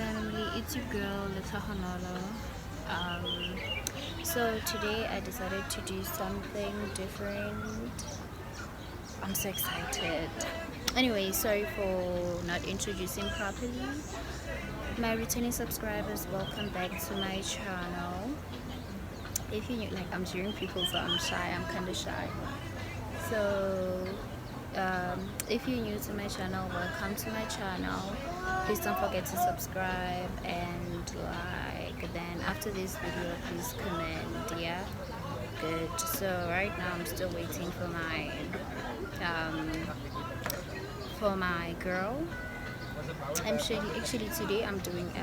family, it's your girl Little Honolo. So today I decided to do something different. I'm so excited. Anyway, sorry for not introducing properly. My returning subscribers, welcome back to my channel. If you knew, like, I'm cheering people, so I'm shy, I'm kind of shy. So if you're new to my channel, welcome to my channel. Please don't forget to subscribe and like. Then after this video, please comment. Yeah, good. So right now I'm still waiting for my girl. Actually today I'm doing a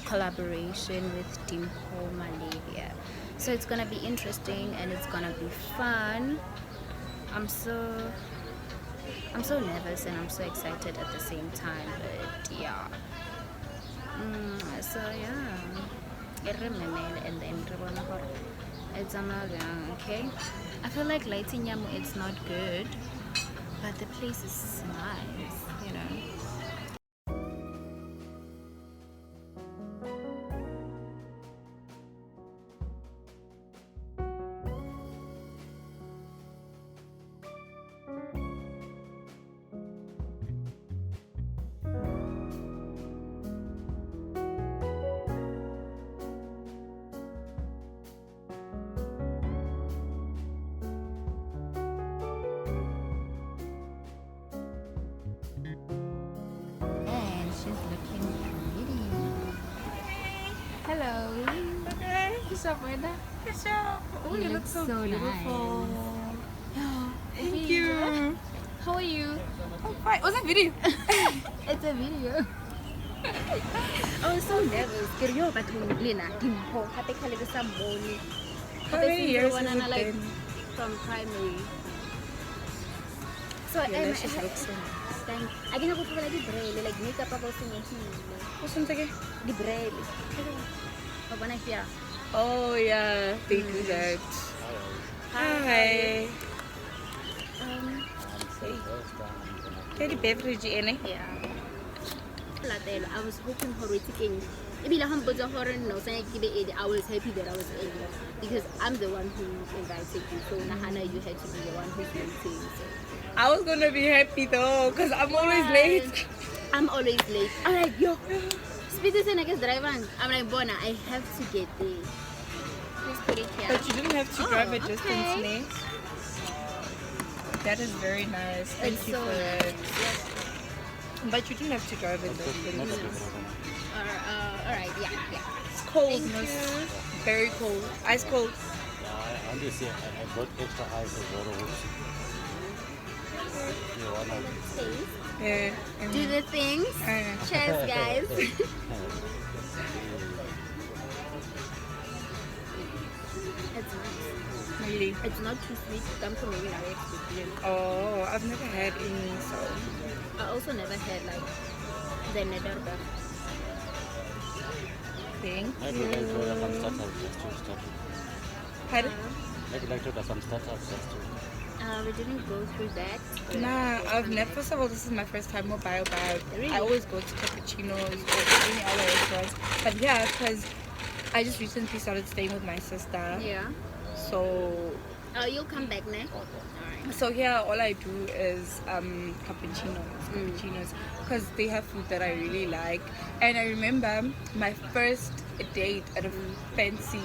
collaboration with Dimpho, Malebye. So it's gonna be interesting and it's gonna be fun. I'm so nervous and I'm so excited at the same time, but yeah. So yeah, and then it's okay. I feel like lighting yamu it's not good, but the place is nice, you know. Hello. Okay. What's up, Brenda? What's up? Oh, you look so beautiful. Nice. Thank you. How are you? I'm fine. What's that video? It's a video. I was so nervous. How many years has it like been? from primary. So Your lashes look so nice. thank I can go like the braille, like makeup about What's something? the braille. Oh yeah, they do that. Hi. Get the beverage in it. Yeah. I was hoping for it again. I was happy that I was able because I'm the one who invited you. So Nahana, you had to be the one who's waiting. So. I was gonna be happy though, cause I'm always late. I'm always late. I'm like, yo, speed this and I guess drive on. I'm like, Bona, I have to get there. Please put it here. But you didn't have to drive a distance, okay. ne? That is very nice. Thank you so for that. nice. Yes. But you didn't have to drive a distance. Alright, yeah. It's cold, Thank no? you. Very cold. Ice cold. Yeah, I say I got extra ice as well. Taste. Yeah. Do the things. Cheers, guys. It's nice. Really? It's not too sweet. Come from maybe I expected. Oh, I've never had any, so. I also never had like the netherba. Thank Maybe you. like to some startups just to start. Pardon? Maybe like to some startups just to. We didn't go through that. Nah, I've never. First of all, this is my first time mobile bag. Really? I always go to cappuccinos or any other restaurants. But yeah, because I just recently started staying with my sister. Yeah. So. You'll come back next. Alright. So here, all I do is cappuccinos, because they have food that I really like. And I remember my first date at a fancy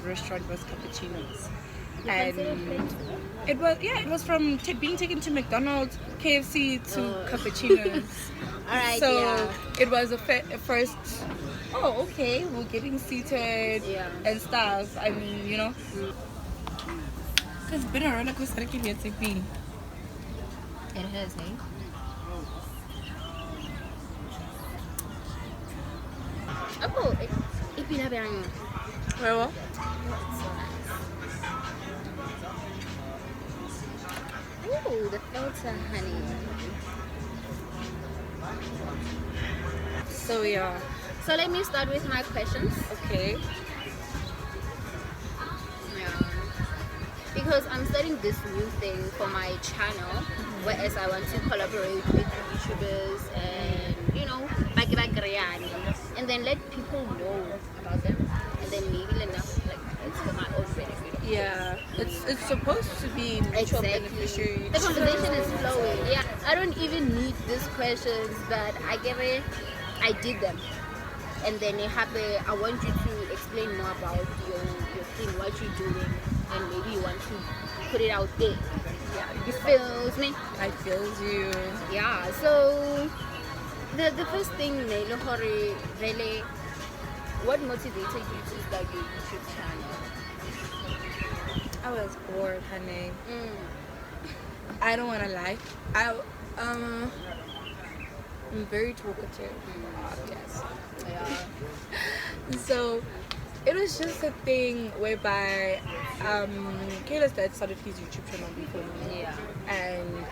restaurant was cappuccinos. And it was from being taken to McDonald's, KFC to cappuccinos. Alright, So yeah. it was a first. Oh, okay, we're getting seated and stuff. I mean, you know. It's been a roller coaster. It has, eh? Oh, it been having. Very well. Ooh, the filter, honey. So yeah. So let me start with my questions. Okay. Yeah. Because I'm starting this new thing for my channel, whereas I want to collaborate with YouTubers and, you know, like and then let people know about them, and then maybe enough like it's for my own benefit. Yeah, it's supposed to be mutual beneficiary. The conversation is flowing. Yeah, I don't even need these questions, but I did them, and then you have I want you to explain more about your thing, what you're doing, and maybe you want to put it out there. Yeah, you feels me? I feels you. Yeah, so the first thing, really, what motivated you to start your YouTube channel? I was bored, honey. I don't want to lie. I'm very talkative. Yes. Yeah. So it was just a thing whereby Kayla's dad started his YouTube channel before me. Yeah. And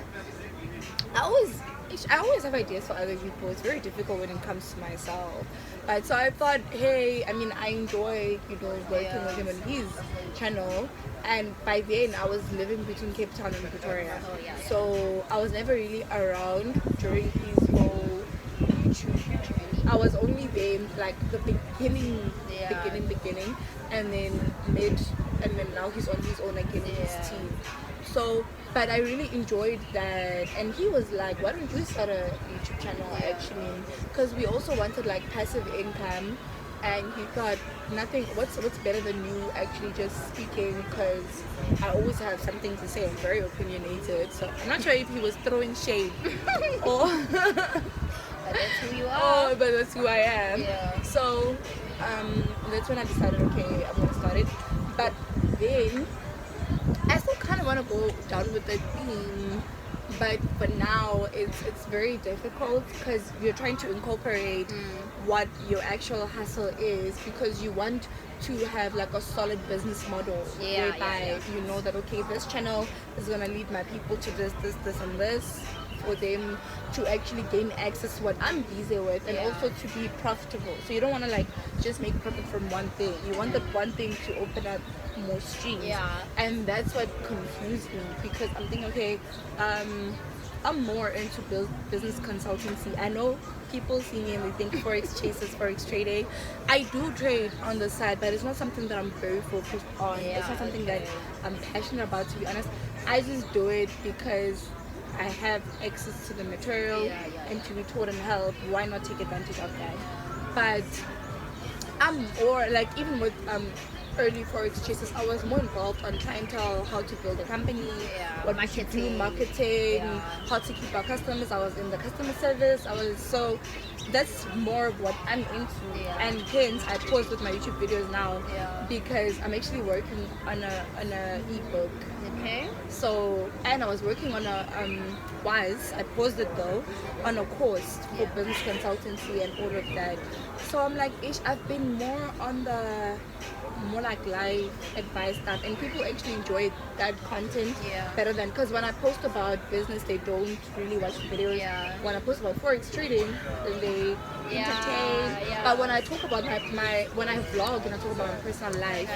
I always have ideas for other people. It's very difficult when it comes to myself. But so I thought, hey, I mean, I enjoy, working with him on his channel. And by then, I was living between Cape Town and Pretoria. Oh, yeah. So I was never really around during his whole YouTube journey. I was only there like the beginning, and then mid, and then now he's on his own again with his team. So, but I really enjoyed that, and he was like, "Why don't you start a YouTube channel?" Actually, because we also wanted like passive income, and he thought nothing. What's better than you actually just speaking? Because I always have something to say. I'm very opinionated, so I'm not sure if he was throwing shade or. But that's who you are. Oh, but that's who I am. Yeah. So, that's when I decided, okay, I'm gonna start it. But then, I still kind of want to go down with the theme, but for now, it's very difficult because you're trying to incorporate what your actual hustle is, because you want to have like a solid business model whereby you know that, okay, this channel is gonna lead my people to this, and this, for them to actually gain access to what I'm busy with, and also to be profitable. So you don't want to like just make profit from one thing. You want that one thing to open up more streams. And that's what confused me, because I'm thinking, okay, I'm more into business consultancy. I know people see me and they think forex chasers, forex trading. I do trade on the side, but it's not something that I'm very focused on. It's not something that I'm passionate about, to be honest. I just do it because I have access to the material and to be taught and helped. Why not take advantage of that? But I'm more like, even with early forex chasers, I was more involved on clientele, how to build a company, what we should do, marketing, how to keep our customers. I was in the customer service. So that's more of what I'm into, and hence I pause with my YouTube videos now because I'm actually working on a ebook. Okay. So, and I was working on I paused it though, on a course for business consultancy and all of that. So I'm like, I've been more on the more like live advice stuff, and people actually enjoy that content better than, because when I post about business, they don't really watch the videos. When I post about forex trading, then they entertain. But when I talk about when I vlog and I talk about my personal life,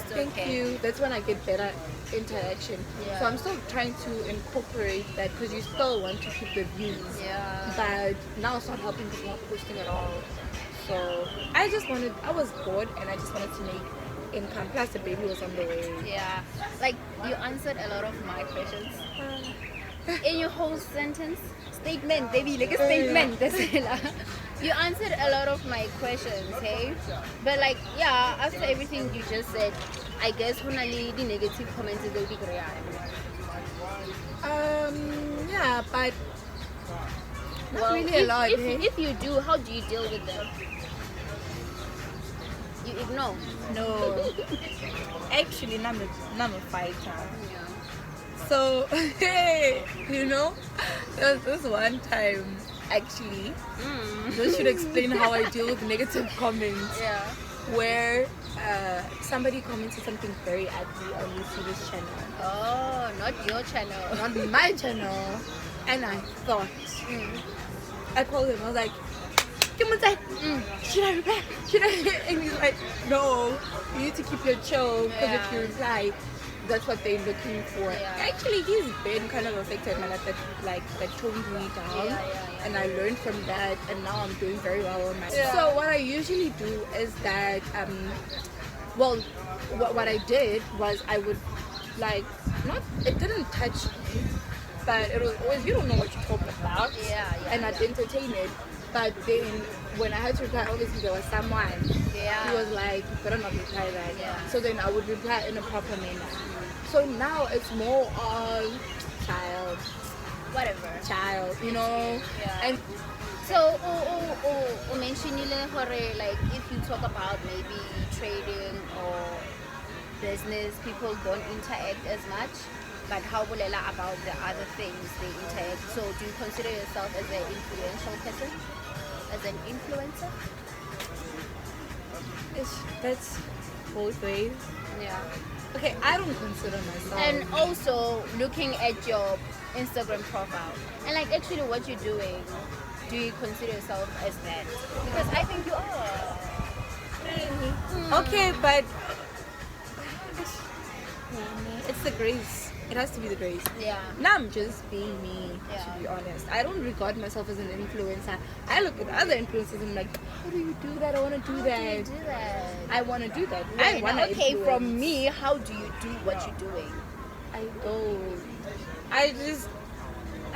thank you, that's when I get better interaction. So I'm still trying to incorporate that, because you still want to keep the views, but now it's not helping because I'm not posting at all. So I was bored and I just wanted to make income, plus the baby was on the way. Like, you answered a lot of my questions in your whole statement, baby, like a statement. You answered a lot of my questions, hey? But like, after everything you just said, I guess when I leave the negative comments, it will be great. But not really a lot. If you do, how do you deal with them? You ignore? No. Actually, I'm a fighter. So, hey, there was this one time, actually, this should explain how I deal with negative comments. Where somebody commented something very ugly on YouTuber's channel. Oh, not your channel. Not my channel. And I thought, I called him, I was like, should I reply? Should I? And he's like, no, you need to keep your chill, because if you reply, that's what they're looking for. Yeah. Actually, he's been kind of affected my life, that toned me down, and I learned from that, and now I'm doing very well on my. Yeah. So what I usually do is that well, what I did was I would like not it didn't touch me, but it was always you don't know what you talk about, and I'd entertain it. But then when I had to reply, obviously there was someone. Yeah. He was like, you better not reply that. Yeah. So then I would reply in a proper manner. So now it's more of Whatever. child, you know. Yeah. And So, mentioned like if you talk about maybe trading or business, people don't interact as much. But how bolela about the other things they interact? So, do you consider yourself as an influential person, as an influencer? that's both ways. Yeah. Okay, I don't consider myself. And also looking at your Instagram profile and like actually what you're doing, do you consider yourself as that? Because I think you are. Okay, but it's the grace. It has to be the grace. Yeah. Now I'm just being me, to be honest. I don't regard myself as an influencer. I look at other influencers and I'm like, how do you do that? I want to do How do that. you do that? I want to do that. Right, I want to okay, influence. from me, how do you do what you're doing? I don't. I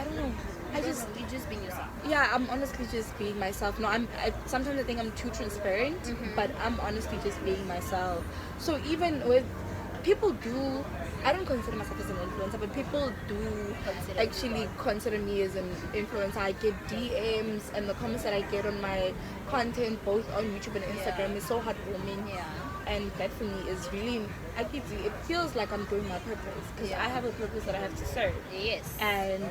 don't know. You're just being yourself. Yeah, I'm honestly just being myself. No, sometimes I think I'm too transparent, but I'm honestly just being myself. So even with people do, I don't consider myself as an influencer, but people do actually consider me as an influencer. I get DMs and the comments that I get on my content, both on YouTube and Instagram, is so heartwarming. Yeah. And that for me is really, it feels like I'm doing my purpose because I have a purpose that I have to serve. Yes. And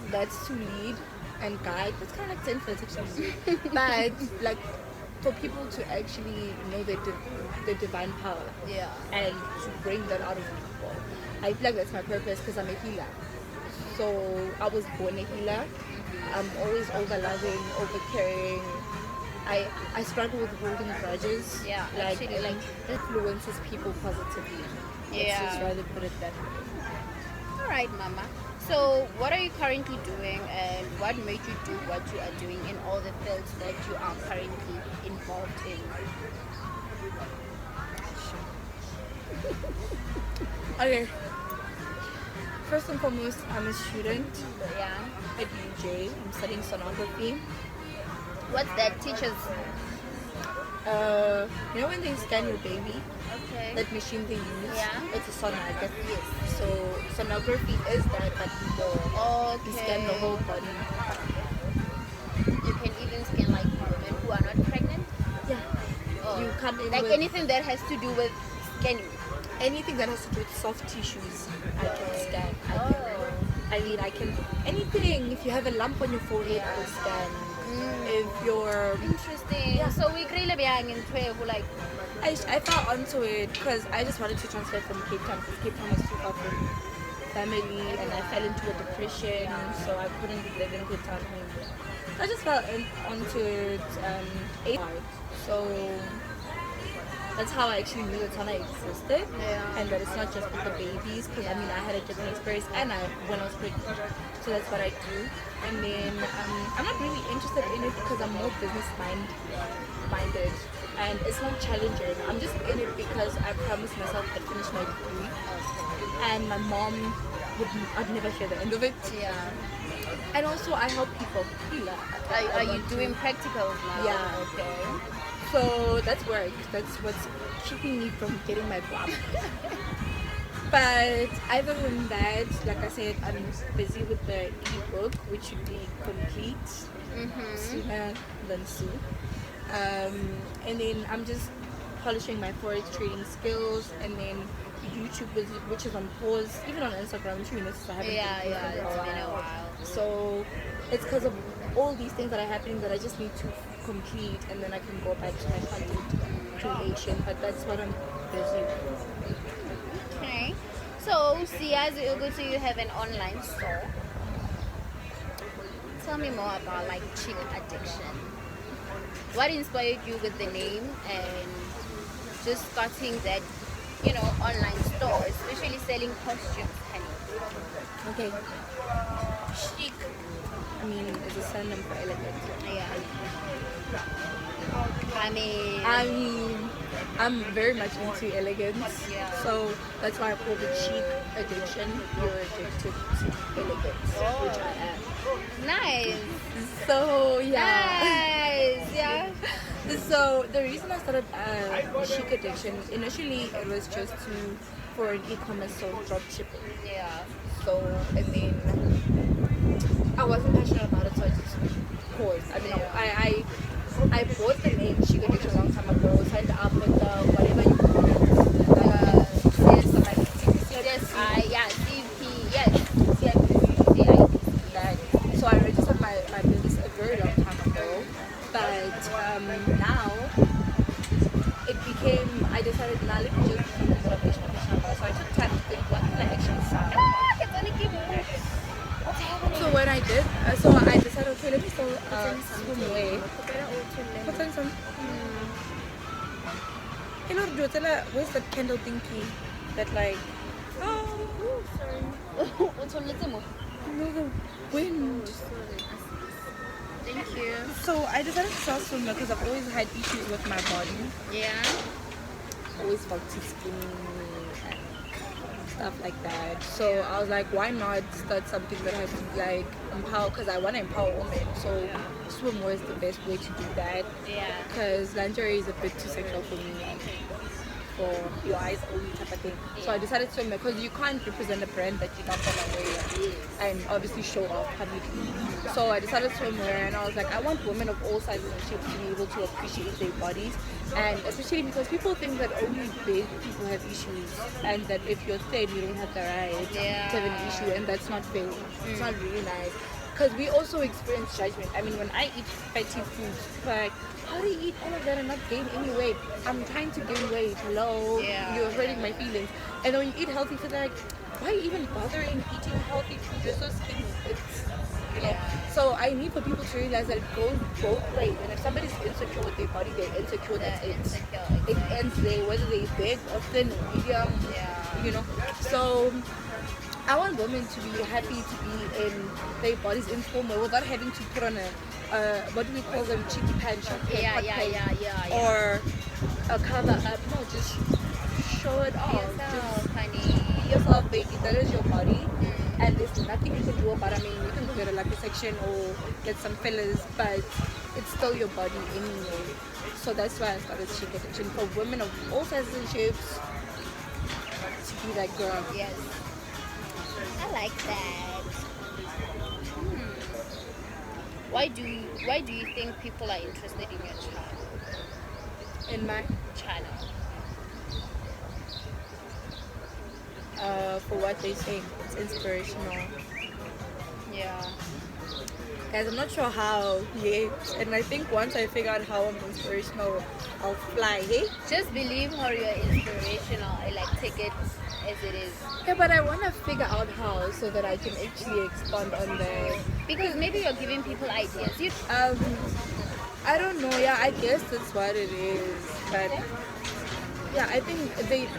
that's to lead and guide. It's kind of like influence actually. But like for people to actually know their divine power. Yeah. And to bring that out of people. I feel like that's my purpose because I'm a healer. So I was born a healer. I'm always over loving, over caring. I struggle with holding grudges. Yeah, Like actually. it influences people positively. Let's Yeah. just rather put it that way. All right, Mama. So, what are you currently doing, and what made you do what you are doing in all the fields that you are currently involved in? Okay. First and foremost, I'm a student Yeah. at UJ. I'm studying sonography. What's that? Teachers. You know when they scan your baby, Okay. that machine they use? Yeah. It's a sonar. Yes. So sonography is that, but Okay. you scan the whole body. You can even scan like women who are not pregnant. Yeah. Oh. You come in Like with anything that has to do with scanning. anything that has to do with soft tissues. I can scan. I can anything. If you have a lump on your forehead, I will scan. If you're Interesting. Yeah. So we create who like I fell onto it because I just wanted to transfer from Cape Town because Cape Town was too far from family and I fell into a depression, so I couldn't live in Cape Town anymore. I just fell onto it so that's how I actually knew that Tana existed. Yeah. And that it's not just with the babies because I mean I had a different experience and when I was pregnant, so that's what I do. And then I'm not really interested in it because I'm more business minded and it's not challenging. I'm just in it because I promised myself I'd finish my degree and my mom I'd never hear the end of it. Yeah. And also I help people. Are you doing practicals now? Yeah. Okay. So that's work. That's what's keeping me from getting my job. But other than that, like I said, I'm busy with the ebook, which should be complete sooner than soon. And then I'm just polishing my forex trading skills, and then YouTube, which is on pause. Even on Instagram, I'm sure you noticed I haven't been posting for It's been a while. So it's because of all these things that are happening that I just need to complete, and then I can go back to my content creation. But that's what I'm busy with. Okay. So, Siyazi Ugutu, you have an online store. Tell me more about like chick addiction. What inspired you with the name and just starting that online store, especially selling costumes, honey. Okay. Chic, I mean, is a synonym for elegant. Yeah. I mean, I'm very much into elegance. Yeah. So that's why I call it chic addiction. You're addicted to elegance, which I am. Nice. So yeah. Nice. Yeah. So the reason I started chic addiction, initially it was just for an e-commerce, so drop shipping. Yeah. So and then I wasn't passionate about it, so I just paused. I mean, I bought the name chic addiction a long time ago. Signed up with whatever you call it, So I registered my business a very long time ago, but now it became, I decided now let me just do a bit of HTML. So I took time to think what can I actually sell. So when I did, so I decided, okay, let me sell swimwear. Put on some. You know, where's that candle thingy? That like, oh, sorry. No, the wind. Thank you. So I decided to sell swimwear because I've always had issues with my body. Yeah. Always felt too skinny and stuff like that. So I was like, why not start something that has like empower? Because I want to empower women. So swimwear is the best way to do that. Yeah. Because lingerie is a bit too sexual for me. For your eyes only type of thing. So I decided swimwear because you can't represent a brand that you're not gonna wear and obviously show off publicly. So I decided swimwear and I was like, I want women of all sizes and shapes to be able to appreciate their bodies, and especially because people think that only big people have issues and that if you're thin you don't have the right to have an issue, and that's not fair. It's not really nice. Because we also experience judgment. I mean, when I eat fatty foods, like, how do you eat all of that and not gain any weight? I'm trying to gain weight. Hello, you're hurting my feelings. And then when you eat healthy food, like, why are you even bothering eating healthy food? You're so skinny. So I need for people to realize that it goes both ways. And if somebody's insecure with their body, they're insecure. That's it. It ends there, whether they're big or thin or medium. So I want women to be happy to be in their bodies in formal without having to put on what do we call them, cheeky pants, or a cover up. No, just show it off. Just yourself, baby. That is your body, and there's nothing you can do about it. I mean, you can go get a liposuction or get some fillers, but it's still your body anyway. So that's why I started chic addiction for women of all sizes and shapes to be that girl. Yes. I like that. Why do you think people are interested in your channel? In my channel? For what they say, it's inspirational. Yeah. Guys, I'm not sure how yet, and I think once I figure out how I'm inspirational, I'll fly. Hey? Just believe how you're inspirational and like take it as it is. Yeah, but I want to figure out how so that I can actually expand on that. Because maybe you're giving people ideas. I don't know. Yeah, I guess that's what it is. But yeah, I think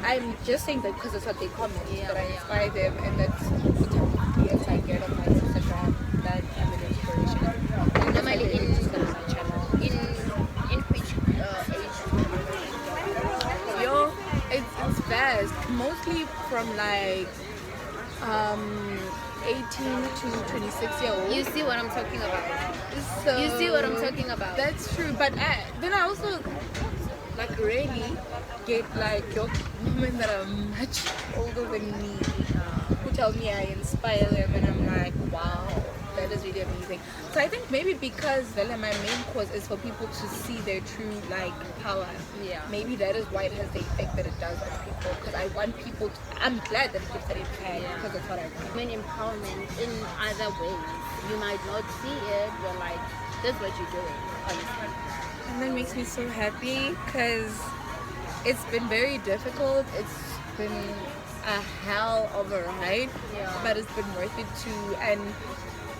I'm just saying that because that's what they comment. That I inspire them, and that's the type of DMs I get on my Instagram. That I'm an inspiration. Normally in my channel. In which age? Yo, it's fast. Mostly from like 18 to 26 year old. You see what I'm talking about? So you see what I'm talking about? That's true, but then I also like really get like your women that are much older than me who tell me I inspire them, and I'm like, wow, that is really amazing. So I think maybe because my main cause is for people to see their true like power. Yeah. Maybe that is why it has the effect that it does on people. Because I want people to, I'm glad that it gives that impact because that's what I want. Women empowerment in other ways. You might not see it, but like that's what you're doing, honestly. And that makes me so happy because it's been very difficult. It's been a hell of a ride, but it's been worth it too. And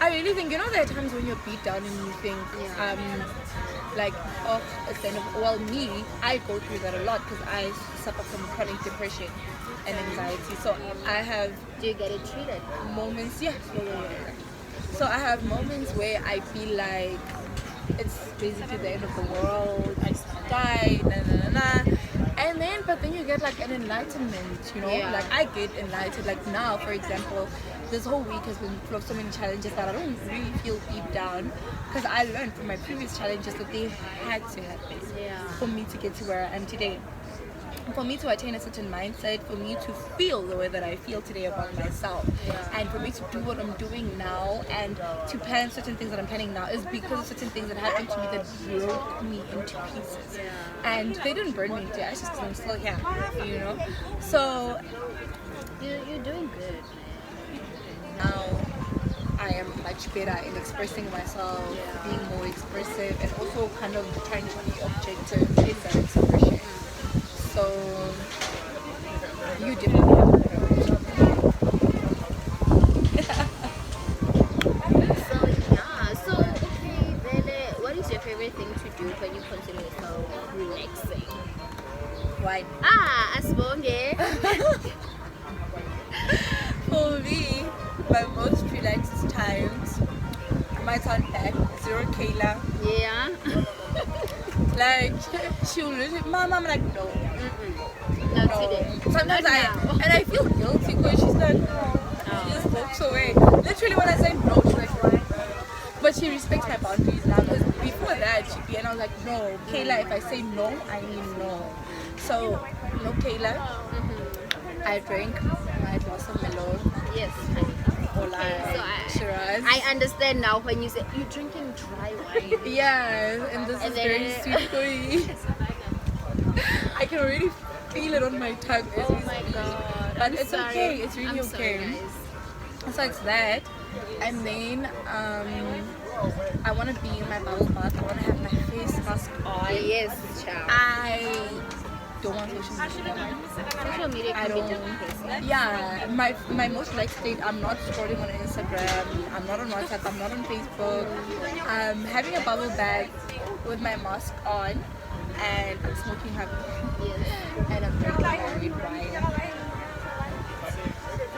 I really think, there are times when you're beat down and you think, like, oh, it's the end of, well, me, I go through that a lot because I suffer from chronic depression and anxiety. So I have Do you get it treated? moments, yeah. So I have moments where I feel like it's basically the end of the world. I just die, and then but then you get like an enlightenment, you know. Yeah. Like I get enlightened. Like now, for example, this whole week has been full of so many challenges that I don't really feel deep down, because I learned from my previous challenges that they had to happen for me to get to where I am today. For me to attain a certain mindset, for me to feel the way that I feel today about myself, and for me to do what I'm doing now, and to plan certain things that I'm planning now, is because of certain things that happened to me that broke me into pieces. And they didn't burn me into ashes because I'm still here, you know. So You're doing good, man. now I am much better in expressing myself, being more expressive, and also kind of trying to be objective in that expression. So you definitely have a better job. So okay, Vele, what is your favorite thing to do when you consider yourself relaxing? Why? Asibonge. For me, my most relaxed times might sound bad. Zero Kayla. Yeah. Like she'll literally, Mom, I'm like, no. Not No. today. Sometimes Not now. I feel guilty because she's like, no. She just walks away. Literally when I say no, she's like, right. But she respects my boundaries now, because before that she'd be, and I was like, no, Kayla, if I say no, I mean no. So, no, Kayla. I drank my glass of melon. Yes. Or like Shiraz. I understand now when you say you're drinking dry wine. Yeah, and this And is very then- sweet for you. I can already feel it on my tongue. As we my speak. God. But I'm it's sorry. okay. It's really I'm okay. sorry, guys. So it's that, and then I want to be in my bubble bath. I want to have my face mask on. Yes, child. I don't want social media. Social media I can be don't. depressing. Yeah, my most relaxed state. I'm not scrolling on Instagram. I'm not on WhatsApp. I'm not on Facebook. I'm having a bubble bag with my mask on, and I'm smoking happy, Yes. and I'm drinking my red wine.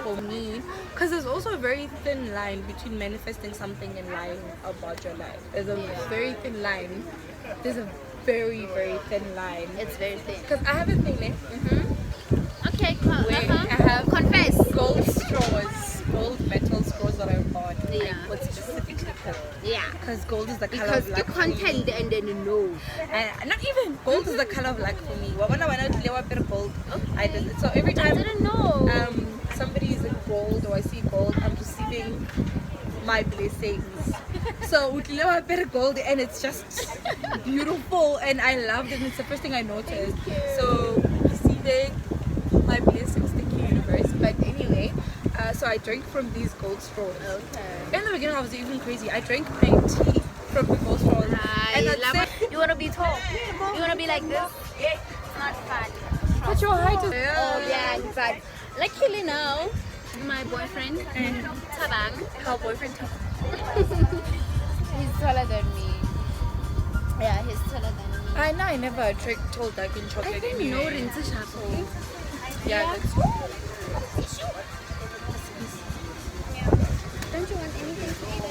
For me, because there's also a very thin line between manifesting something and lying about your life. There's a very thin line. There's a very, very thin line. It's very thin. Because I have a thing there. Okay, Where I have confess. gold straws, gold metal straws that I bought. Yeah. I put specifically gold. Yeah. Because gold is the color Because of you luck. for me. content and then no. And not even gold is the color of luck for me. When I wear gold, I did it. So every I time didn't know. somebody is in gold or I see gold, I'm receiving my blessings. So ukilewa per gold, and it's just beautiful, and I loved it. And it's the first thing I noticed. So receiving my blessings, thank you, universe. But anyway, so I drank from these gold straws. Okay. In the beginning, I was even crazy. I drank my tea from the gold straws, and that's it. You want to be tall? You want to be like this? It's not fun. But your height is. Oh, yeah, but luckily now, my boyfriend, Tabang, Her boyfriend. he's taller than me. Yeah, he's taller than me. I know I never told dark in chocolate. I didn't anyway. know Rinse Shapo. Yeah, that's true. Don't you want anything to eat?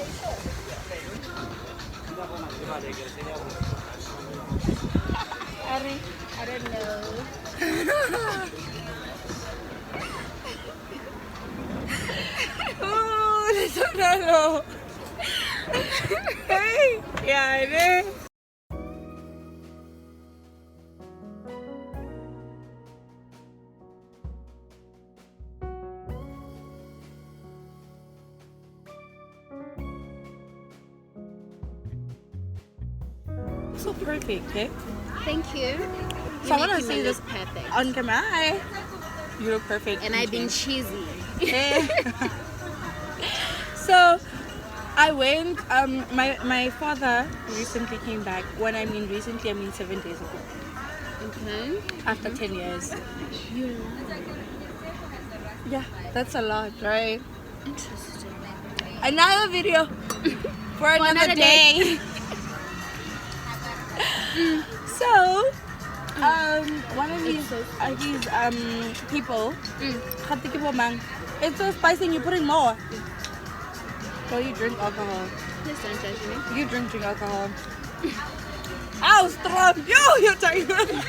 I don't know. Oh, that's so raro. Hey, yeah, it is. So perfect, eh? Thank you. So I wanna making see me this look perfect. on camera. Hi. You look perfect. And I've been cheesy. Eh. So I went. My father recently came back. When I mean recently, I mean 7 days ago. Okay. After 10 years. Yeah, that's a lot, right? Interesting. Another video for another day. So, one of these people, it's so spicy and you're putting more. So you drink alcohol. Please don't judge me. You drink alcohol. Ow, strong! Yo, you're tired.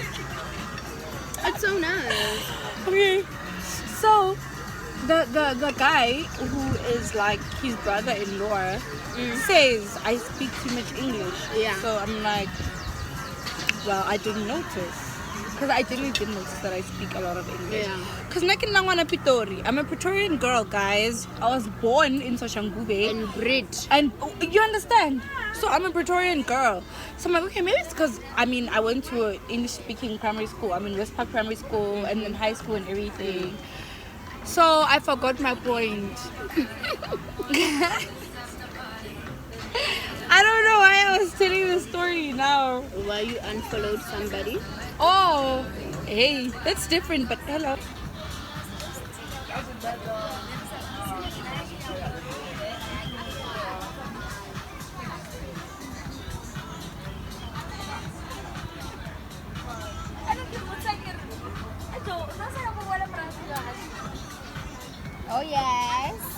It's so nice. Okay. So, the guy who is like his brother-in-law says I speak too much English. Yeah. So I'm like, well, I didn't notice. Because I didn't notice that I speak a lot of English. Yeah. Because I'm a Pretorian girl, guys. I was born in Soshanguve. And bread. And you understand? So I'm a Pretorian girl. So I'm like, okay, maybe it's because, I went to an English-speaking primary school. West Park Primary School and then high school and everything. So I forgot my point. I don't know why I was telling the story now. Why you unfollowed somebody? Oh, hey, that's different, but hello. Oh yes.